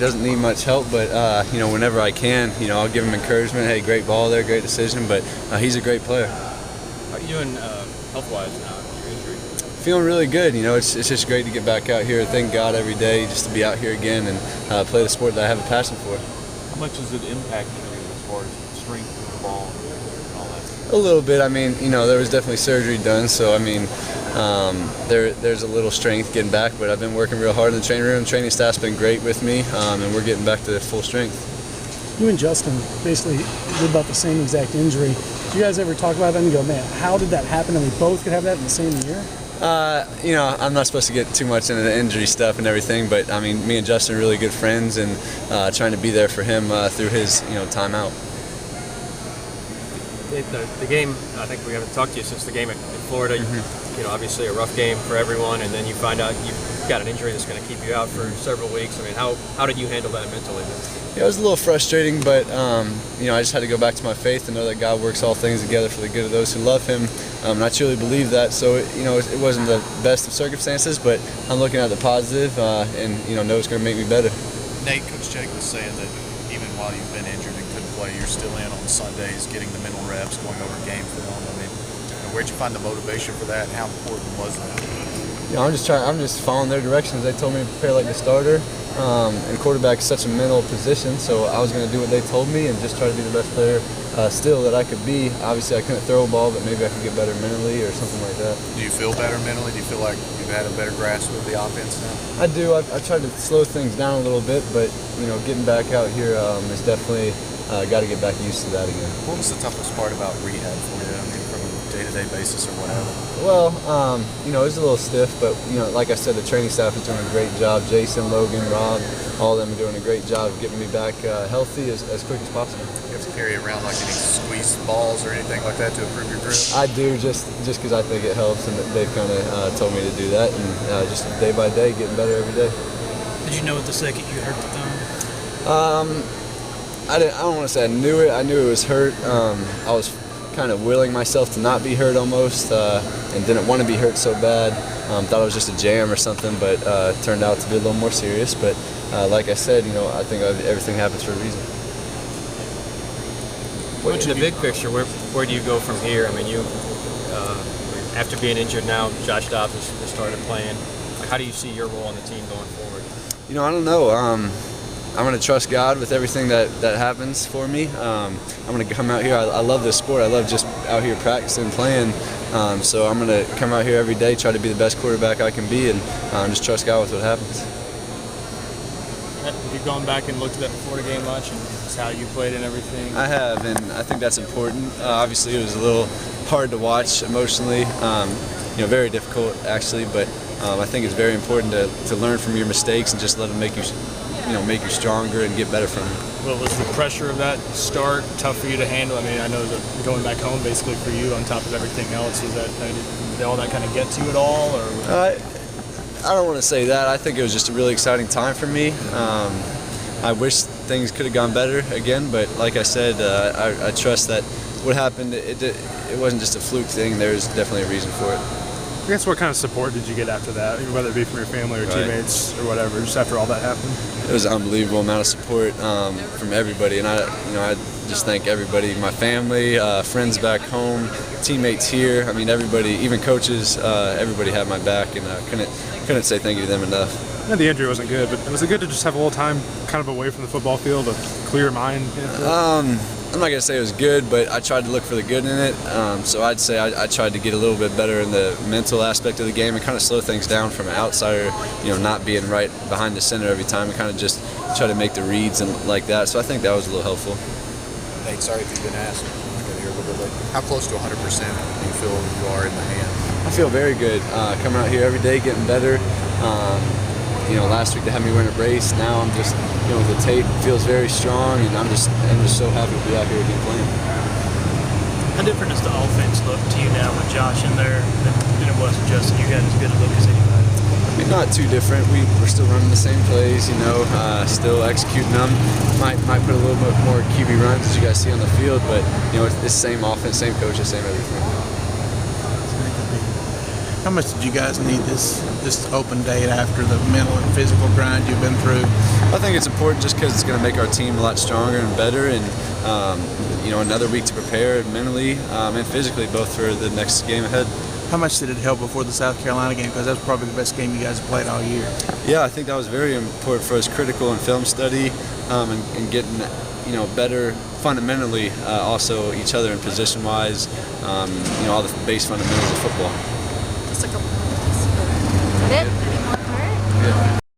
doesn't need much help, but whenever I can, I'll give him encouragement. Hey, great ball there, great decision, but he's a great player. How are you doing health-wise now after your injury? Feeling really good. It's just great to get back out here. Thank God every day just to be out here again and play the sport that I have a passion for. How much does it impact you as far as strength of the ball and all that? A little bit. There was definitely surgery done, so there's a little strength getting back, but I've been working real hard in the training room. Training staff's been great with me, and we're getting back to full strength. You and Justin basically did about the same exact injury. Do you guys ever talk about that and go, man, how did that happen and we both could have that in the same year? I'm not supposed to get too much into the injury stuff and everything, but me and Justin are really good friends, and trying to be there for him through his time out. The game, I think we haven't talked to you since the game in Florida. Obviously a rough game for everyone, and then you find out you've got an injury that's going to keep you out for several weeks. How did you handle that mentally? Yeah, it was a little frustrating, but I just had to go back to my faith and know that God works all things together for the good of those who love Him. And I truly believe that. So it wasn't the best of circumstances, but I'm looking at the positive, and know it's going to make me better. Nate, Coach Jake was saying that even while you've been injured and couldn't play, you're still in on Sundays, getting the mental reps, going over game film. Where'd you find the motivation for that, and how important was that? I'm just following their directions. They told me to prepare like a starter, and quarterback is such a mental position, so I was going to do what they told me and just try to be the best player still that I could be. Obviously, I couldn't throw a ball, but maybe I could get better mentally or something like that. Do you feel better mentally? Do you feel like you've had a better grasp of the offense now? I do. I tried to slow things down a little bit, but getting back out here is definitely got to get back used to that again. What was the toughest part about rehab for you? From a day-to-day basis or whatever? Well, it was a little stiff, but like I said, the training staff is doing a great job. Jason, Logan, Rob, all of them are doing a great job of getting me back healthy as quick as possible. You have to carry around like any squeezed balls or anything like that to improve your grip? I do, just because I think it helps, and they've kind of told me to do that, and just day by day, getting better every day. Did you know it the second you hurt the thumb? I don't want to say I knew it. I knew it was hurt. I was kind of willing myself to not be hurt almost, and didn't want to be hurt so bad. Thought it was just a jam or something, but it turned out to be a little more serious. But like I said, I think everything happens for a reason. In the big picture, where do you go from here? After being injured now, Josh Dobbs has started playing. How do you see your role on the team going forward? I don't know. I'm going to trust God with everything that happens for me. I'm going to come out here. I love this sport. I love just out here practicing, playing. So I'm going to come out here every day, try to be the best quarterback I can be, and just trust God with what happens. Have you gone back and looked at that Florida game much and just how you played and everything? I have, and I think that's important. Obviously, it was a little hard to watch emotionally. Very difficult actually, but I think it's very important to learn from your mistakes and just let them make you stronger and get better from it. Well, was the pressure of that start tough for you to handle? I know that going back home basically for you on top of everything else, did all that kind of get to you at all? Or I don't want to say that. I think it was just a really exciting time for me. I wish things could have gone better again, but like I said, I trust that what happened, it wasn't just a fluke thing. There's definitely a reason for it. I guess what kind of support did you get after that, whether it be from your family or teammates or whatever, just after all that happened? It was an unbelievable amount of support from everybody, and I just thank everybody, my family, friends back home, teammates here. Everybody, even coaches, everybody had my back, and I couldn't say thank you to them enough. Yeah, the injury wasn't good, but was it good to just have a little time kind of away from the football field to clear your mind? I'm not going to say it was good, but I tried to look for the good in it. So I'd say I tried to get a little bit better in the mental aspect of the game and kind of slow things down from an outsider, not being right behind the center every time, and kind of just try to make the reads and like that. So I think that was a little helpful. Nate, sorry if you've been asked. I got here a little bit late. How close to 100% do you feel you are in the hand? I feel very good. Coming out here every day, getting better. Last week they had me wearing a brace. Now I'm just, the tape feels very strong, and I'm just so happy to be out here again playing. How different does the offense look to you now with Josh in there than it was with Justin? You got as good a look as anybody. Not too different. We're still running the same plays, still executing them. Might put a little bit more QB runs as you guys see on the field, but it's the same offense, same coaches, same everything. How much did you guys need this open date after the mental and physical grind you've been through? I think it's important just because it's going to make our team a lot stronger and better, and another week to prepare mentally and physically, both for the next game ahead. How much did it help before the South Carolina game? Because that was probably the best game you guys have played all year. Yeah, I think that was very important for us, critical in film study and getting better fundamentally, also each other in position-wise, all the base fundamentals of football. Just a couple minutes. That's it.